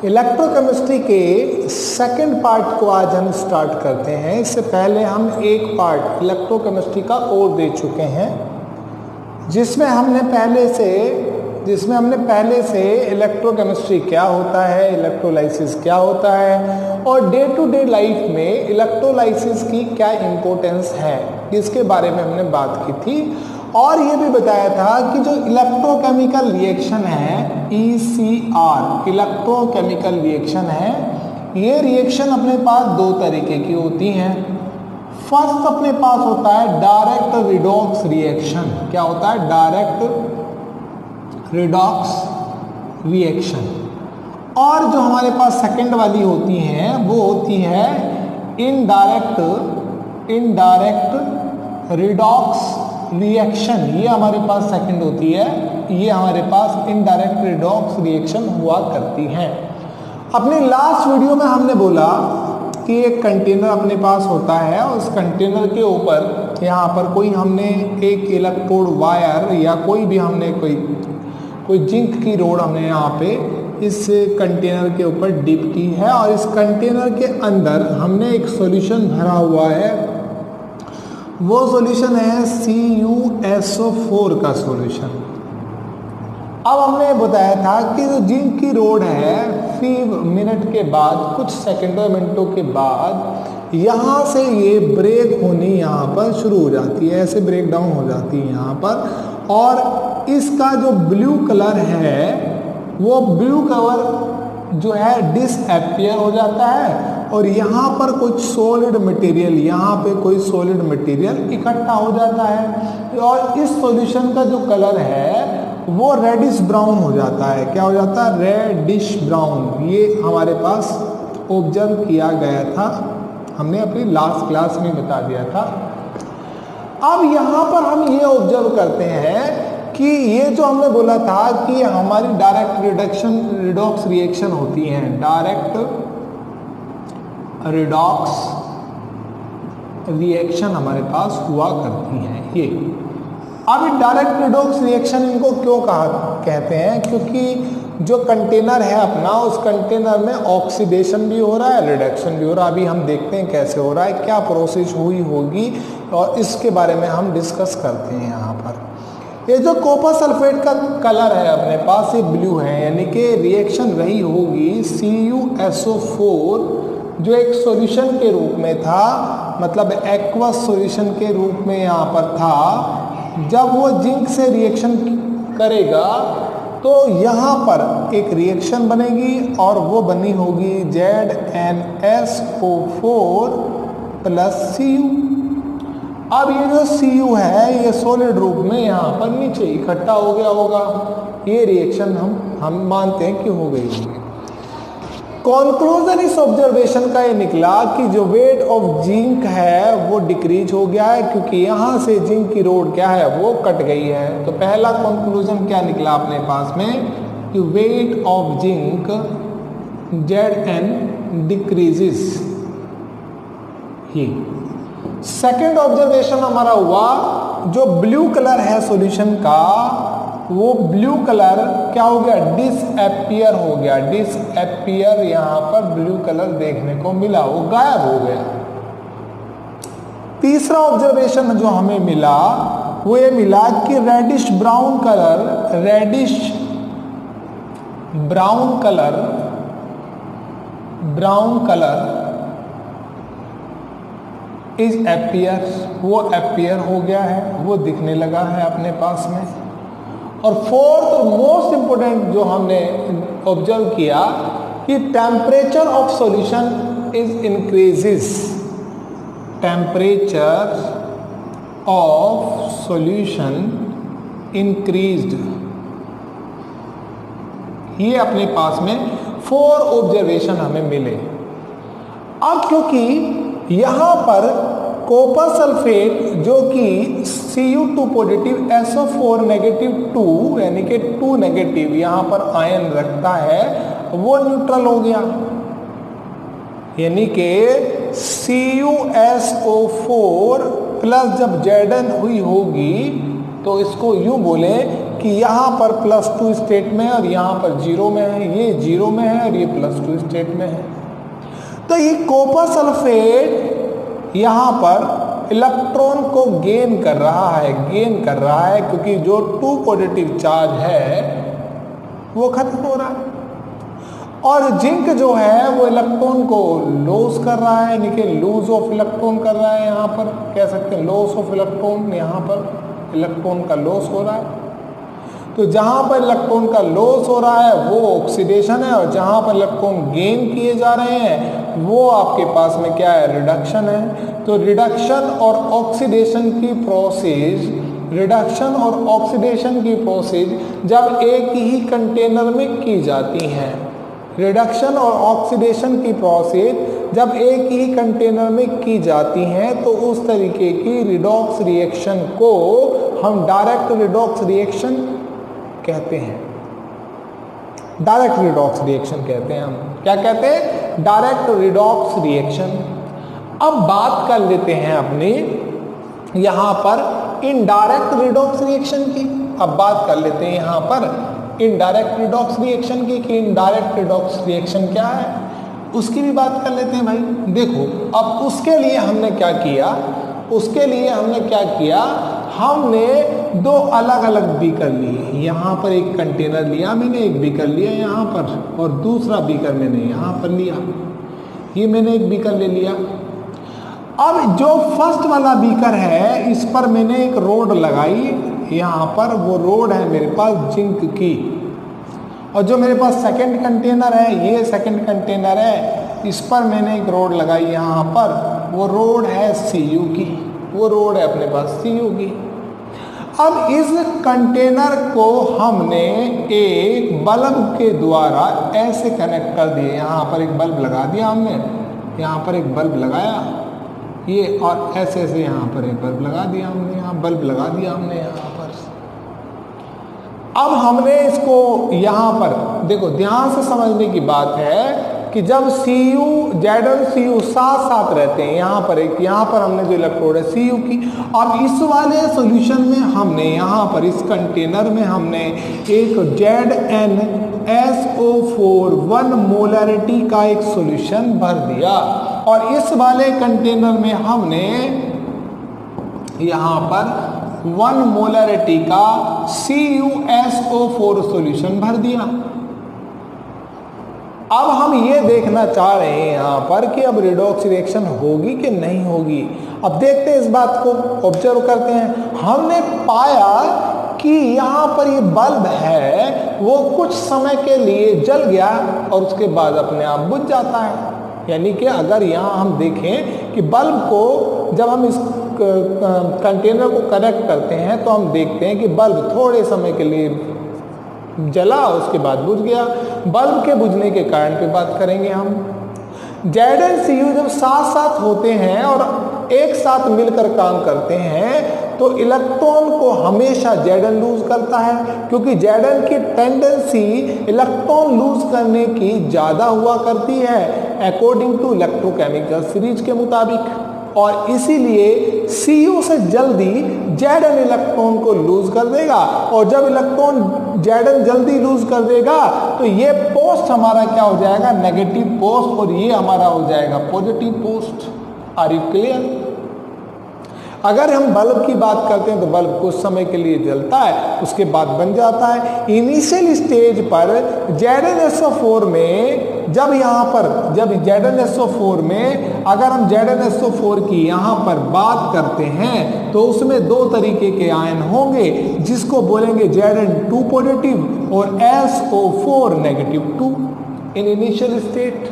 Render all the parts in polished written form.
Electrochemistry के second part को आज हम स्टार्ट करते हैं। इससे पहले हम एक पार्ट इलेक्ट्रोकेमिस्ट्री का और दे चुके हैं, जिसमें हमने पहले से इलेक्ट्रोकेमिस्ट्री क्या होता है, इलेक्ट्रोलाइसिस क्या होता है और डे टू डे लाइफ में इलेक्ट्रोलाइसिस की क्या इम्पोर्टेंस है, इसके बारे में हमने बात की थी। और ये भी बताया था कि जो इलेक्ट्रोकेमिकल रिएक्शन है ECR, इलेक्ट्रोकेमिकल रिएक्शन है, ये रिएक्शन अपने पास दो तरीके की होती हैं। फर्स्ट अपने पास होता है डायरेक्ट रिडॉक्स रिएक्शन। क्या होता है? Direct redox reaction. और जो हमारे पास सेकंड वाली होती हैं वो होती है इनडायरेक्ट रिडॉक्स रिएक्शन। ये हमारे पास सेकंड होती है, ये हमारे पास इनडायरेक्ट रिडॉक्स रिएक्शन हुआ करती हैं। अपनी लास्ट वीडियो में हमने बोला कि एक कंटेनर अपने पास होता है, उस कंटेनर के ऊपर यहाँ पर कोई हमने एक इलेक्ट्रोड वायर या कोई भी हमने कोई जिंक की रोड हमने यहाँ पे इस कंटेनर के ऊपर डिप की है और इस कंटेनर के अंदर हमने एक सॉल्यूशन भरा हुआ है। वो सॉल्यूशन है CuSO4 का सॉल्यूशन। अब हमने बताया था कि जो जिंक की रोड है 5 मिनट के बाद, कुछ सेकंडों मिनटों के बाद यहाँ से ये ब्रेक होनी यहाँ पर शुरू हो जाती है, ऐसे ब्रेक डाउन हो जाती है यहाँ पर। और इसका जो ब्लू कलर है वो ब्लू कलर जो है डिसअपियर हो जाता है और यहाँ पर कुछ सॉलिड मटेरियल, यहाँ पे कोई सॉलिड मटेरियल इकट्ठा हो जाता है और इस सॉल्यूशन का जो कलर है वो रेडिश ब्राउन हो जाता है। क्या हो जाता है? Reddish brown. ये हमारे पास ऑब्जर्व किया गया था, हमने अपनी लास्ट क्लास में बता दिया था। अब यहाँ पर हम ये ऑब्जर्व करते हैं कि ये जो हमने बोला था कि हमारी डायरेक्ट रिडॉक्स रिएक्शन होती है, डायरेक्ट रिडॉक्स रिएक्शन हमारे पास हुआ करती हैं ये। अब डायरेक्ट रिडॉक्स रिएक्शन इनको क्यों कहते हैं? क्योंकि जो कंटेनर है अपना, उस कंटेनर में ऑक्सीडेशन भी हो रहा है, रिडक्शन भी हो रहा है। अभी हम देखते हैं कैसे हो रहा है, क्या प्रोसेस हुई होगी और इसके बारे में हम डिस्कस करते हैं यहाँ पर। ये जो कॉपर सल्फेट का कलर है अपने पास, ये ब्लू है, यानी कि रिएक्शन रही होगी CuSO4 जो एक सॉल्यूशन के रूप में था, मतलब एक्वस सॉल्यूशन के रूप में यहाँ पर था। जब वो जिंक से रिएक्शन करेगा तो यहाँ पर एक रिएक्शन बनेगी और वो बनी होगी ZnSO4 + Cu। अब ये जो Cu है ये सॉलिड रूप में यहाँ पर नीचे इकट्ठा हो गया होगा। ये रिएक्शन हम मानते हैं कि हो गई होगी। कॉन्क्लूजन इस ऑब्जर्वेशन का ये निकला कि जो वेट ऑफ जिंक है वो डिक्रीज हो गया है, क्योंकि यहाँ से जिंक की रोड क्या है वो कट गई है। तो पहला कॉन्क्लूजन क्या निकला अपने पास में कि weight of zinc Zn decreases. He second observation हमारा हुआ, जो ब्लू कलर है सॉल्यूशन का वो ब्लू कलर क्या हो गया? डिसअपियर हो गया। डिसअपियर यहाँ पर ब्लू कलर देखने को मिला, वो गायब हो गया। तीसरा ऑब्जर्वेशन जो हमें मिला वो ये मिला कि reddish brown colour is appear, वो अपियर हो गया है, वो दिखने लगा है अपने पास में। और फोर्थ और मोस्ट इंपोर्टेंट जो हमने ऑब्जर्व किया कि temperature of solution is increases. Temperature of solution increased. ये अपने पास में 4 ऑब्जर्वेशन हमें मिले। अब क्योंकि यहाँ पर कॉपर सल्फेट जो कि Cu2 पॉजिटिव SO4 नेगेटिव 2 यानी कि 2 नेगेटिव यहाँ पर आयन रखता है, वो न्यूट्रल हो गया। यानी कि CuSO4 प्लस जब Zn हुई होगी तो इसको यूं बोले कि यहाँ पर +2 स्टेट में है और यहाँ पर 0 में है, ये 0 में है और ये +2 स्टेट में है। तो ये कॉपर सल्फेट यहाँ पर इलेक्ट्रॉन को गेन कर रहा है क्योंकि जो 2 पॉजिटिव चार्ज है वो खत्म हो रहा है, और जिंक जो है वो इलेक्ट्रॉन को लॉस कर रहा है, यानी कि लूज ऑफ इलेक्ट्रॉन कर रहा है। यहाँ पर कह सकते हैं लॉस ऑफ इलेक्ट्रॉन, यहाँ पर इलेक्ट्रॉन का लॉस हो रहा है। तो जहाँ पर इलेक्ट्रॉन का लॉस हो रहा है वो ऑक्सीडेशन है, और जहाँ पर इलेक्ट्रॉन गेन किए जा रहे हैं वो आपके पास में क्या है, रिडक्शन है। तो रिडक्शन और ऑक्सीडेशन की प्रोसेस जब एक ही कंटेनर में की जाती है, रिडक्शन और ऑक्सीडेशन की प्रोसेस जब एक ही कंटेनर में की जाती हैं तो उस तरीके की रिडॉक्स रिएक्शन को हम डायरेक्ट रिडॉक्स रिएक्शन कहते हैं। डायरेक्ट रिडॉक्स रिएक्शन कहते हैं। हम क्या कहते हैं, डायरेक्ट रिडॉक्स रिएक्शन। अब बात कर लेते हैं अपनी यहां पर इनडायरेक्ट रिडॉक्स रिएक्शन की। अब बात कर लेते हैं यहां पर इनडायरेक्ट रिडॉक्स रिएक्शन की कि इनडायरेक्ट रिडॉक्स रिएक्शन क्या है, उसकी भी बात कर लेते हैं भाई। देखो अब उसके लिए हमने क्या किया, हमने 2 अलग अलग बीकर लिए। यहाँ पर एक कंटेनर लिया मैंने, एक बीकर लिया यहाँ पर, और दूसरा बीकर मैंने यहाँ पर लिया। ये मैंने एक बीकर ले लिया। अब जो फर्स्ट वाला बीकर है इस पर मैंने एक रोड लगाई, यहाँ पर वो रोड है मेरे पास जिंक की, और जो मेरे पास सेकंड कंटेनर है, ये सेकंड कंटेनर है, इस पर मैंने एक रोड लगाई यहाँ पर, वो रोड है Cu की, वो रोड है अपने पास Cu की। अब इस कंटेनर को हमने एक बल्ब के द्वारा ऐसे कनेक्ट कर दिए। यहाँ पर एक बल्ब लगा दिया हमने, यहाँ पर एक बल्ब लगाया ये, और ऐसे ऐसे यहाँ पर एक बल्ब लगा दिया हमने, यहाँ बल्ब लगा दिया हमने यहाँ पर। अब हमने इसको यहाँ पर देखो, ध्यान से समझने की बात है कि जब Cu Z और Cu साथ साथ रहते हैं, यहाँ पर हमने जो इलेक्ट्रोड है Cu की। अब इस वाले सॉल्यूशन में हमने यहाँ पर इस कंटेनर में हमने एक ZnSO4 1 मोलरिटी का एक सॉल्यूशन भर दिया, और इस वाले कंटेनर में हमने यहाँ पर 1 मोलरिटी का CuSO4 सॉल्यूशन भर दिया। अब हम ये देखना चाह रहे हैं यहाँ पर कि अब रिडॉक्स रिएक्शन होगी कि नहीं होगी। अब देखते हैं, इस बात को ऑब्जर्व करते हैं। हमने पाया कि यहाँ पर ये बल्ब है वो कुछ समय के लिए जल गया और उसके बाद अपने आप बुझ जाता है। यानी कि अगर यहाँ हम देखें कि बल्ब को जब हम इस कंटेनर को कनेक्ट करते हैं तो हम देखते हैं कि बल्ब थोड़े समय के लिए जला, उसके बाद बुझ गया। बल्ब के बुझने के कारण पे बात करेंगे हम। Z और Cu जब साथ साथ होते हैं और एक साथ मिलकर काम करते हैं तो इलेक्ट्रॉन को हमेशा Zn लूज करता है, क्योंकि Zn की टेंडेंसी इलेक्ट्रॉन लूज करने की ज़्यादा हुआ करती है अकॉर्डिंग टू इलेक्ट्रोकेमिकल सीरीज के मुताबिक, और इसीलिए Cu से जल्दी Zn इलेक्ट्रॉन को लूज कर देगा, और जब इलेक्ट्रॉन Zn जल्दी लूज कर देगा तो ये पोस्ट हमारा क्या हो जाएगा, नेगेटिव पोस्ट, और ये हमारा हो जाएगा positive post. Are you clear? अगर हम बल्ब की बात करते हैं तो बल्ब कुछ समय के लिए जलता है, उसके बाद बन जाता है। इनिशियल स्टेज पर ZnSO4 में जब ZnSO4 में अगर हम ZnSO4 की यहाँ पर बात करते हैं तो उसमें 2 तरीके के आयन होंगे, जिसको बोलेंगे Zn2 पॉजिटिव और SO4 negative 2 in initial state.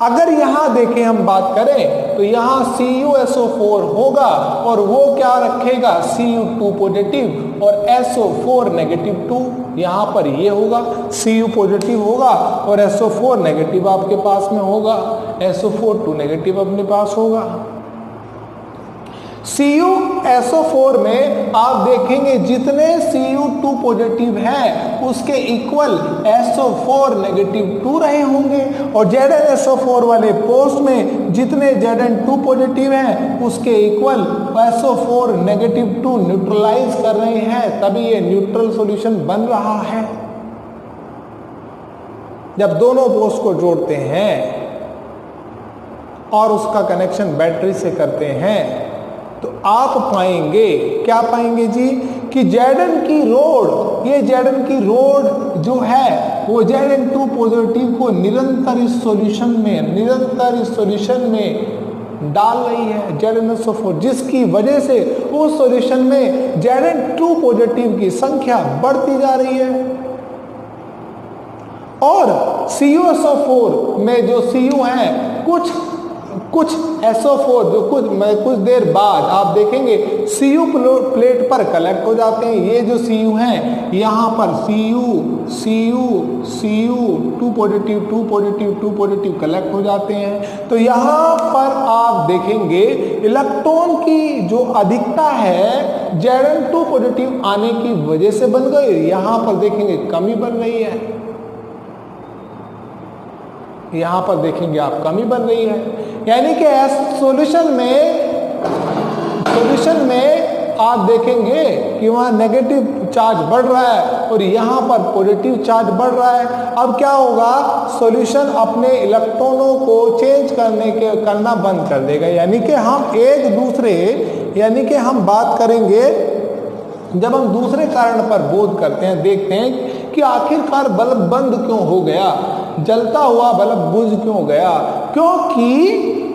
अगर यहाँ देखें हम बात करें तो यहाँ CuSO4 होगा और वो क्या रखेगा, Cu2 पॉजिटिव और SO4 नेगेटिव 2। यहाँ पर ये होगा, Cu पॉजिटिव होगा और SO4 नेगेटिव आपके पास में होगा, SO4 2 नेगेटिव अपने पास होगा। CuSO4 में आप देखेंगे जितने Cu2 पॉजिटिव है उसके इक्वल SO4 नेगेटिव 2 रहे होंगे, और ZnSO4 वाले पोस्ट में जितने Zn2 पॉजिटिव हैं उसके इक्वल SO4 नेगेटिव 2 न्यूट्रलाइज कर रहे हैं, तभी ये न्यूट्रल सॉल्यूशन बन रहा है। जब दोनों पोस्ट को जोड़ते हैं और उसका कनेक्शन बैटरी से करते हैं तो आप पाएंगे, क्या पाएंगे जी, कि Zn की रोड, ये Zn की रोड जो है वो Zn2 पॉजिटिव को निरंतर इस सॉल्यूशन में डाल रही है ZnSO4, जिसकी वजह से उस सॉल्यूशन में Zn2 पॉजिटिव की संख्या बढ़ती जा रही है। और CuSO4 में जो Cu है कुछ SO4 जो कुछ देर बाद आप देखेंगे Cu प्लेट पर कलेक्ट हो जाते हैं। ये जो Cu हैं यहाँ पर Cu 2 पॉजिटिव कलेक्ट हो जाते हैं। तो यहाँ पर आप देखेंगे इलेक्ट्रॉन की जो अधिकता है Zn2 पॉजिटिव आने की वजह से बन गई, यहाँ पर देखेंगे कमी बन रही है, यहां पर देखेंगे आप कमी बन रही है। यानी कि सॉल्यूशन में आप देखेंगे कि वहां नेगेटिव चार्ज बढ़ रहा है और यहां पर पॉजिटिव चार्ज बढ़ रहा है। अब क्या होगा, सॉल्यूशन अपने इलेक्ट्रॉनों को चेंज करना बंद कर देगा। यानी कि हम बात करेंगे, जब हम दूसरे कारण पर बोध करते हैं, देखते हैं कि आखिरकार बल्ब बंद क्यों हो गया, जलता हुआ बल्ब बुझ क्यों गया।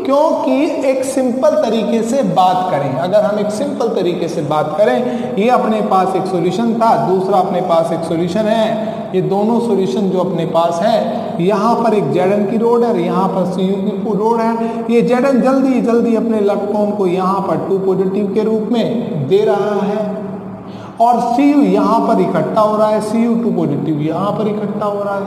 क्योंकि एक सिंपल तरीके से बात करें, अगर हम एक सिंपल तरीके से बात करें, ये अपने पास एक सॉल्यूशन था, दूसरा अपने पास एक सॉल्यूशन है, ये दोनों सॉल्यूशन जो अपने पास है, यहाँ पर एक Zn की रोड है, यहाँ पर Cu की रोड है। ये Zn जल्दी अपने इलेक्ट्रॉन को यहाँ पर 2 पॉजिटिव के रूप में दे रहा है और Cu यहाँ पर इकट्ठा हो रहा है, Cu2 पॉजिटिव यहाँ पर इकट्ठा हो रहा है।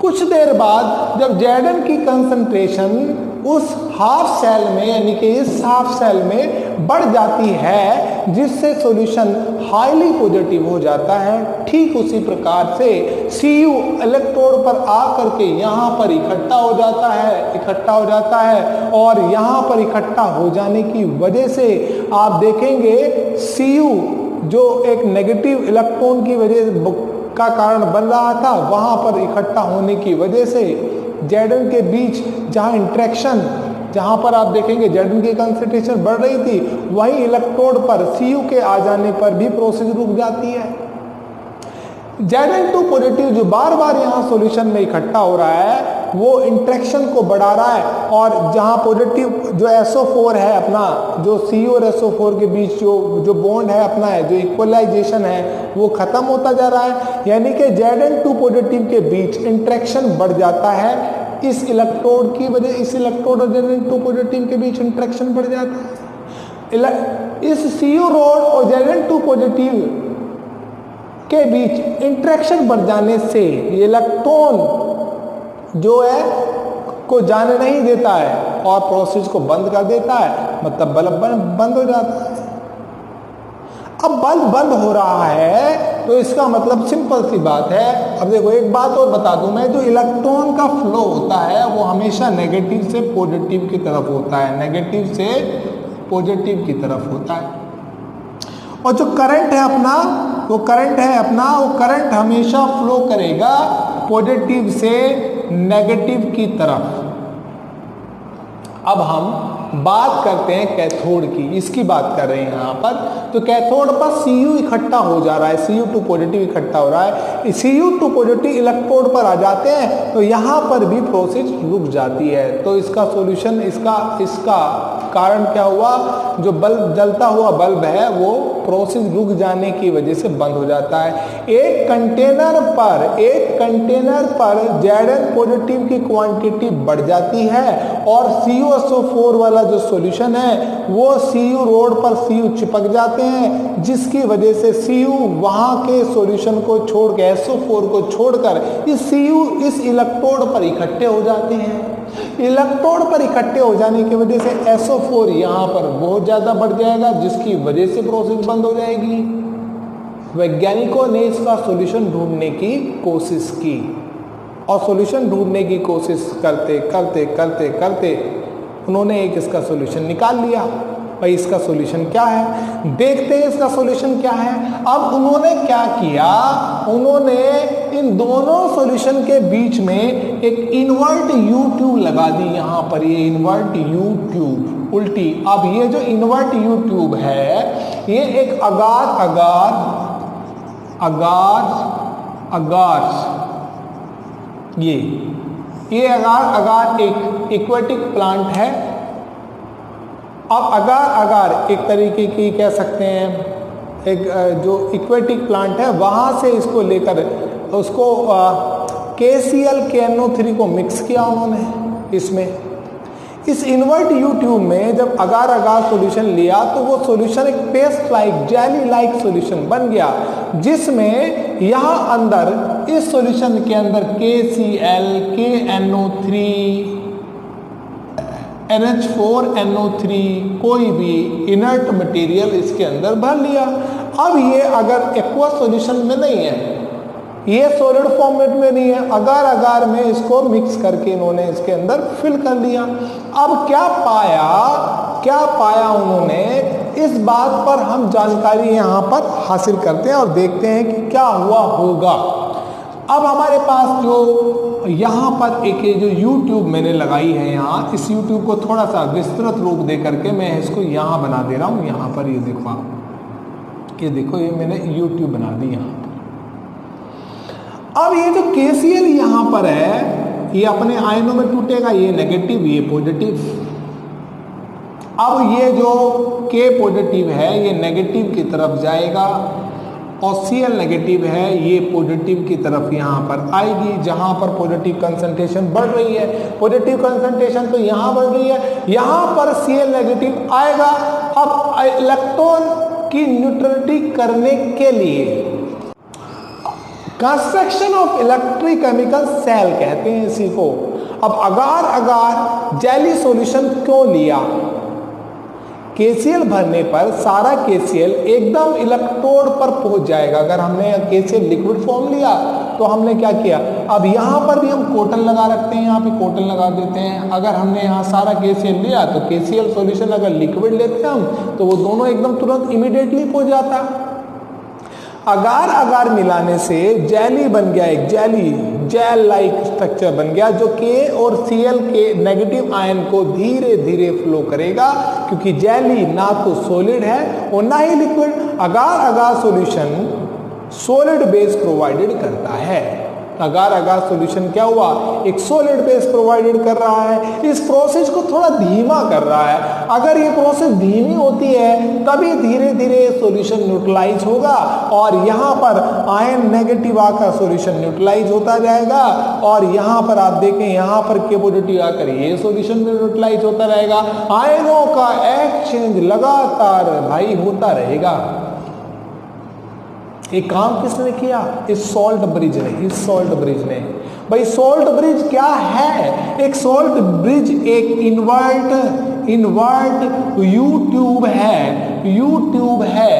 कुछ देर बाद जब Zn की कंसंट्रेशन उस हाफ सेल में, यानी कि इस हाफ सेल में बढ़ जाती है, जिससे सॉल्यूशन हाईली पॉजिटिव हो जाता है, ठीक उसी प्रकार से Cu इलेक्ट्रोड पर आकर के यहाँ पर इकट्ठा हो जाता है और यहाँ पर इकट्ठा हो जाने की वजह से आप देखेंगे Cu जो एक नेगेटिव इलेक्ट्रॉन की वजह का कारण बन रहा था, वहां पर इकट्ठा होने की वजह से Zn के बीच जहां पर आप देखेंगे Zn की कंसंट्रेशन बढ़ रही थी, वही इलेक्ट्रोड पर Cu के आ जाने पर भी प्रोसेस रुक जाती है। Zn2 पॉजिटिव जो बार बार यहाँ सॉल्यूशन में इकट्ठा हो रहा है, वो इंट्रैक्शन को बढ़ा रहा है, और जहाँ पॉजिटिव जो SO4 है अपना, जो Cu और SO4 के बीच जो बॉन्ड है अपना है, जो इक्वलाइजेशन है, वो खत्म होता जा रहा है। यानी कि Zn2 पॉजिटिव के बीच इंट्रैक्शन बढ़ जाता है, इस इलेक्ट्रोड की वजह, इस इलेक्ट्रोड और Zn2 पॉजिटिव के बीच इंट्रैक्शन बढ़ जाता है। इस Cu रोड और Zn2 पॉजिटिव के बीच इंट्रैक्शन बढ़ जाने से इलेक्ट्रॉन जो है को जाने नहीं देता है और प्रोसेस को बंद कर देता है, मतलब बल्ब बंद हो जाता है। अब बल्ब बंद हो रहा है तो इसका मतलब सिंपल सी बात है। अब देखो एक बात और बता दूं मैं, जो इलेक्ट्रॉन का फ्लो होता है वो हमेशा नेगेटिव से पॉजिटिव की तरफ होता है, नेगेटिव से पॉजिटिव की तरफ होता है। और जो करंट है अपना, वो करंट हमेशा फ्लो करेगा पॉजिटिव से नेगेटिव की तरफ। अब हम बात करते हैं कैथोड की, इसकी बात कर रहे हैं यहाँ पर। तो कैथोड पर Cu इकट्ठा हो जा रहा है, Cu2 पॉजिटिव इकट्ठा हो रहा है, Cu2 पॉजिटिव इलेक्ट्रोड पर आ जाते हैं तो यहाँ पर भी प्रोसेस रुक जाती है। तो इसका सॉल्यूशन, इसका कारण क्या हुआ, जो बल्ब जलता हुआ बल्ब है वो प्रोसेस रुक जाने की वजह से बंद हो जाता है। एक कंटेनर पर Zn पॉजिटिव की क्वांटिटी बढ़ जाती है और CuSO4 वाला जो सॉल्यूशन है वो Cu रोड पर Cu चिपक जाते हैं, जिसकी वजह से Cu वहां के सॉल्यूशन को छोड़ के, SO4 को छोड़कर इस इलेक्ट्रोड पर इकट्ठे हो जाते हैं। इलेक्ट्रोड पर इकट्ठे हो जाने की वजह से SO4 यहाँ पर बहुत ज्यादा बढ़ जाएगा, जिसकी वजह से प्रोसेस बंद हो जाएगी। वैज्ञानिकों ने इसका सॉल्यूशन ढूंढने की कोशिश की और सॉल्यूशन ढूंढने की कोशिश करते करते करते करते उन्होंने एक इसका सॉल्यूशन निकाल लिया। भाई इसका सॉल्यूशन क्या है, देखते हैं इसका सॉल्यूशन क्या है। अब उन्होंने क्या किया, उन्होंने इन दोनों सॉल्यूशन के बीच में एक इन्वर्ट यू ट्यूब लगा दी। यहाँ पर ये इन्वर्ट यू ट्यूब उल्टी। अब ये जो इन्वर्ट यू ट्यूब है ये एक अगार अगार अगार अगार ये अगार अगार एक एक्वेटिक प्लांट है। अब अगार अगार एक तरीके की कह सकते हैं एक जो एक्वेटिक प्लांट है, वहां से इसको लेकर उसको KCl KNO3 को मिक्स किया उन्होंने इसमें। इस इन्वर्ट यू ट्यूब में जब अगार अगार सॉल्यूशन लिया तो वो सॉल्यूशन एक paste like jelly like solution बन गया, जिसमें यहाँ अंदर इस सॉल्यूशन के अंदर KCl KNO3 NH4NO3 कोई भी इनर्ट मटेरियल इसके अंदर भर लिया। अब ये अगर एक्वा सॉल्यूशन में नहीं है, ये सॉलिड फॉर्मेट में नहीं है, अगार अगार में इसको मिक्स करके इन्होंने इसके अंदर फिल कर लिया। अब क्या पाया उन्होंने, इस बात पर हम जानकारी यहाँ पर हासिल करते हैं और देखते हैं कि क्या हुआ होगा। अब हमारे पास जो यहाँ पर एक जो यूट्यूब मैंने लगाई है, यहाँ इस यूट्यूब को थोड़ा सा विस्तृत रूप दे करके मैं इसको यहाँ बना दे रहा हूँ। यहाँ पर ये देखो आप, ये देखो ये मैंने यूट्यूब बना दी यहाँ पर। अब ये जो KCl यहाँ पर है ये अपने आयनों में टूटेगा, ये नेगेटिव ये पॉजिटिव। अब ये जो K पॉजिटिव है ये नेगेटिव की तरफ जाएगा और Cl नेगेटिव है ये पॉजिटिव की तरफ यहाँ पर आएगी, जहाँ पर पॉजिटिव कंसंट्रेशन बढ़ रही है। पॉजिटिव कंसंट्रेशन तो यहाँ बढ़ रही है, यहाँ पर Cl नेगेटिव आएगा। अब इलेक्ट्रॉन की न्यूट्रलिटी करने के लिए कंस्ट्रक्शन ऑफ इलेक्ट्रोकेमिकल सेल कहते हैं इसी को। अब अगार अगार जेली सॉल्यूशन क्यों लिया, KCl भरने पर सारा KCl एकदम इलेक्ट्रोड पर पहुंच जाएगा। अगर हमने KCl लिक्विड फॉर्म लिया तो हमने क्या किया, अब यहाँ पर भी हम कॉटन लगा रखते हैं, यहाँ पे कॉटन लगा देते हैं। अगर हमने यहाँ सारा KCl लिया तो KCl सॉल्यूशन अगर लिक्विड लेते हैं हम तो वो दोनों एकदम तुरंत इमीडिएटली पहुंच जाता। अगार अगार मिलाने से जेली बन गया, एक जेल लाइक स्ट्रक्चर बन गया, जो K और Cl के नेगेटिव आयन को धीरे धीरे फ्लो करेगा, क्योंकि जेली ना तो सॉलिड है और ना ही लिक्विड। अगार अगार सॉल्यूशन सॉलिड बेस प्रोवाइडेड करता है। अगार अगार सॉल्यूशन क्या हुआ, एक सॉलिड बेस प्रोवाइडेड कर रहा है, इस प्रोसेस को थोड़ा धीमा कर रहा है। अगर ये प्रोसेस धीमी होती है तभी धीरे धीरे सॉल्यूशन न्यूट्रलाइज होगा और यहाँ पर आयन नेगेटिव आकर सॉल्यूशन न्यूट्रलाइज होता जाएगा और यहाँ पर आप देखें यहाँ पर K पॉजिटिव आकर ये सॉल्यूशन में न्यूट्रलाइज होता रहेगा। आयनों का एक्सचेंज लगातार भाई होता रहेगा। एक काम किसने किया, इस सॉल्ट ब्रिज ने। भाई सॉल्ट ब्रिज क्या है, एक सॉल्ट ब्रिज एक इन्वर्ट यू ट्यूब है।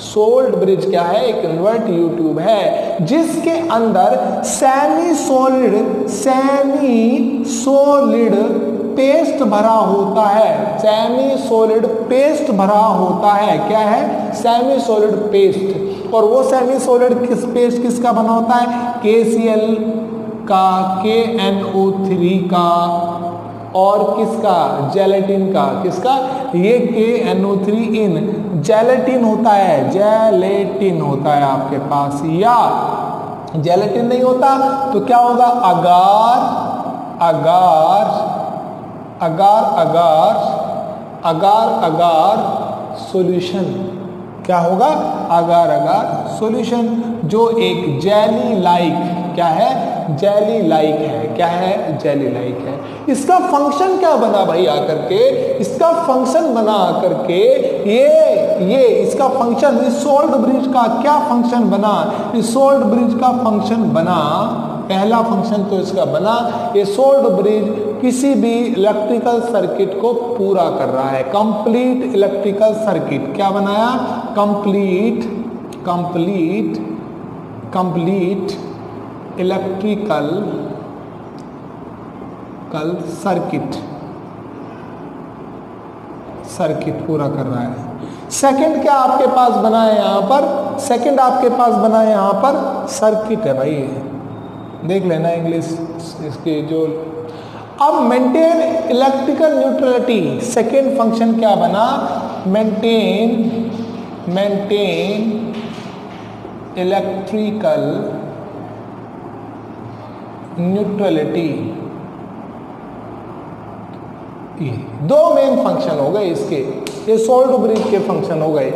सॉल्ट ब्रिज क्या है, एक इन्वर्ट यू ट्यूब है, जिसके अंदर सेमी सॉलिड पेस्ट भरा होता है। सेमी सॉलिड पेस्ट भरा होता है, क्या है, सेमी सॉलिड पेस्ट। और वो सेमी सॉलिड पेस्ट किसका बना होता है, KCl का, KNO3 का और किसका, जेलेटिन का। किसका, ये KNO3 इन जेलेटिन होता है, जेलेटिन होता है आपके पास, या जेलेटिन नहीं होता तो क्या होगा, अगार सॉल्यूशन। क्या होगा, अगार सॉल्यूशन, जो एक जेली लाइक क्या है, जेली लाइक है। क्या है, जेली लाइक है। इसका फंक्शन क्या बना भाई आकर के, इसका फंक्शन बना आकर के ये इसका फंक्शन, इस सॉल्ट ब्रिज का क्या फंक्शन बना, इस सॉल्ट ब्रिज का फंक्शन बना पहला फंक्शन तो इसका बना, ये सोल्ट ब्रिज किसी भी इलेक्ट्रिकल सर्किट को पूरा कर रहा है। कंप्लीट इलेक्ट्रिकल सर्किट क्या बनाया? कंप्लीट इलेक्ट्रिकल सर्किट पूरा कर रहा है। सेकंड क्या आपके पास बना है यहाँ पर? सेकंड आपके पास बना है यहाँ पर सर्किट है भाई, देख लेना इंग्लिश इसके जो। अब maintain electrical neutrality, second function क्या बना? Maintain electrical neutrality. दो मेन फंक्शन हो गए इसके, ये सोल्ट ब्रिज के फंक्शन हो गए।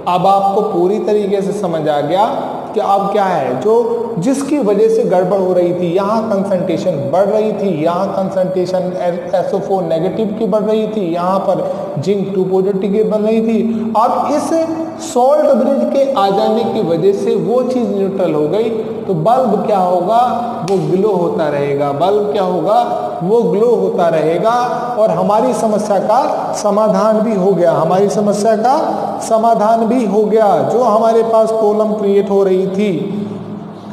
अब आपको पूरी तरीके से समझ आ गया कि अब क्या है जो जिसकी वजह से गड़बड़ हो रही थी। यहाँ कंसंट्रेशन बढ़ रही थी, यहाँ कंसंट्रेशन SO4 नेगेटिव की बढ़ रही थी, यहाँ पर जिंक 2 पॉजिटिव की बढ़ रही थी। अब इस सोल्ट ब्रिज के आ जाने की वजह से वो चीज़ न्यूट्रल हो गई, तो बल्ब क्या होगा? वो ग्लो होता रहेगा। बल्ब क्या होगा? वो ग्लो होता रहेगा और हमारी समस्या का समाधान भी हो गया। हमारी समस्या का समाधान भी हो गया। जो हमारे पास प्रॉब्लम क्रिएट हो रही थी,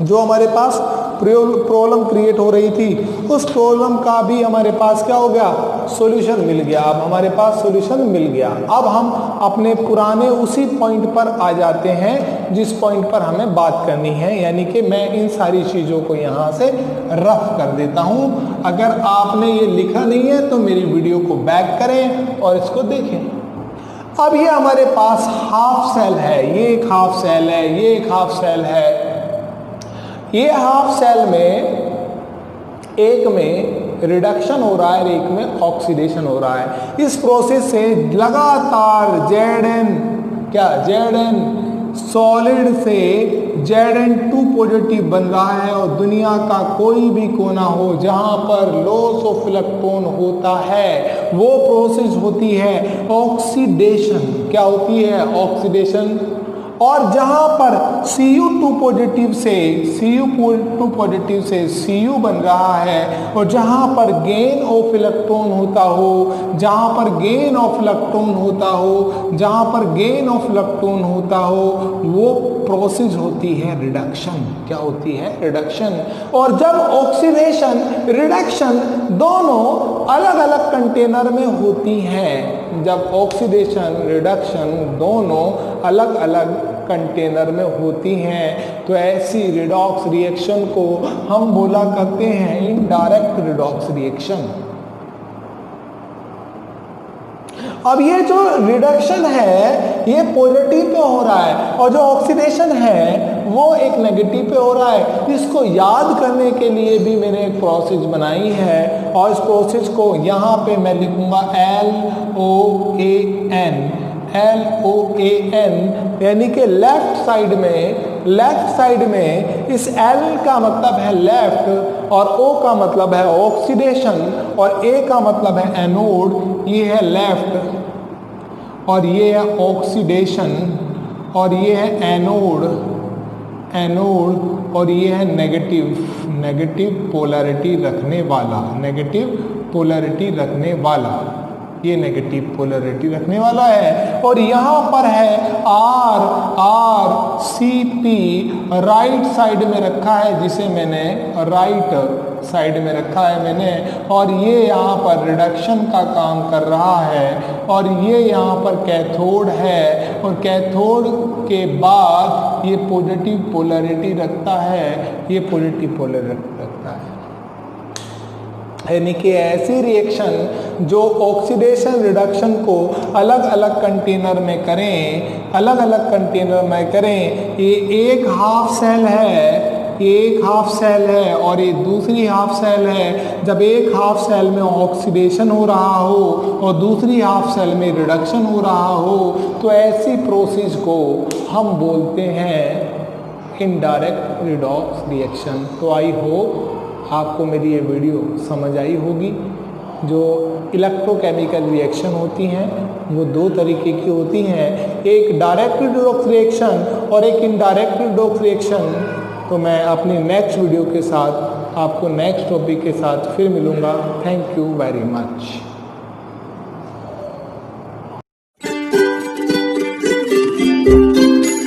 जो हमारे पास प्रॉब्लम क्रिएट हो रही थी, उस प्रॉब्लम का भी हमारे पास क्या हो गया? सॉल्यूशन मिल गया। अब हमारे पास सॉल्यूशन मिल गया। अब हम अपने पुराने उसी पॉइंट पर आ जाते हैं जिस पॉइंट पर हमें बात करनी है, यानी कि मैं इन सारी चीज़ों को यहाँ से रफ कर देता हूँ। अगर आपने ये लिखा नहीं है तो मेरी वीडियो को बैक करें और इसको देखें। अब ये हमारे पास हाफ सेल है, ये एक हाफ सेल है, ये एक हाफ सेल है। ये हाफ सेल में एक में रिडक्शन हो रहा है, एक में ऑक्सीडेशन हो रहा है। इस प्रोसेस से लगातार Zn सॉलिड से Zn2 पॉजिटिव बन रहा है और दुनिया का कोई भी कोना हो जहां पर लॉस ऑफ इलेक्ट्रॉन होता है, वो प्रोसेस होती है ऑक्सीडेशन। क्या होती है? ऑक्सीडेशन। और जहां पर Cu2 पॉजिटिव से Cu बन रहा है और जहां पर गेन ऑफ इलेक्ट्रॉन होता हो, जहां पर गेन ऑफ इलेक्ट्रॉन होता हो, वो प्रोसेस होती है रिडक्शन। क्या होती है? रिडक्शन। और जब ऑक्सीडेशन रिडक्शन दोनों अलग अलग कंटेनर में होती हैं, जब ऑक्सीडेशन रिडक्शन दोनों अलग अलग कंटेनर में होती हैं, तो ऐसी रिडॉक्स रिएक्शन को हम बोला करते हैं इनडायरेक्ट रिडॉक्स रिएक्शन। अब ये जो रिडक्शन है ये पॉजिटिव पे हो रहा है और जो ऑक्सीडेशन है वो एक नेगेटिव पे हो रहा है। इसको याद करने के लिए भी मैंने एक प्रोसेस बनाई है और इस प्रोसेस को यहाँ पे मैं लिखूंगा LOAN, यानी कि लेफ्ट साइड में इस L का मतलब है लेफ्ट और O का मतलब है ऑक्सीडेशन और A का मतलब है एनोड। ये है लेफ्ट और ये है ऑक्सीडेशन और ये है एनोड और ये है नेगेटिव पोलैरिटी रखने वाला, ये नेगेटिव पोलैरिटी रखने वाला है। और यहाँ पर है RCP राइट साइड में रखा है, जिसे मैंने राइट साइड में रखा है मैंने, और ये यहाँ पर रिडक्शन का काम कर रहा है और ये यहाँ पर कैथोड है और कैथोड के बाद ये पॉजिटिव पोलैरिटी रखता है, ये पॉजिटिव पोलैरिटी रखता है। यानी कि ऐसी रिएक्शन जो ऑक्सीडेशन रिडक्शन को अलग अलग कंटेनर में करें, ये एक हाफ सेल है और ये दूसरी हाफ सेल है। जब एक हाफ सेल में ऑक्सीडेशन हो रहा हो और दूसरी हाफ सेल में रिडक्शन हो रहा हो, तो ऐसी प्रोसेस को हम बोलते हैं इनडायरेक्ट रिडॉक्स रिएक्शन। तो आई होप आपको मेरी ये वीडियो समझ आई होगी। जो इलेक्ट्रोकेमिकल रिएक्शन होती हैं वो दो तरीके की होती हैं, एक डायरेक्ट रिडॉक्स रिएक्शन और एक इनडायरेक्ट रिडॉक्स रिएक्शन। तो मैं अपनी नेक्स्ट वीडियो के साथ आपको नेक्स्ट टॉपिक के साथ फिर मिलूँगा। Thank you very much.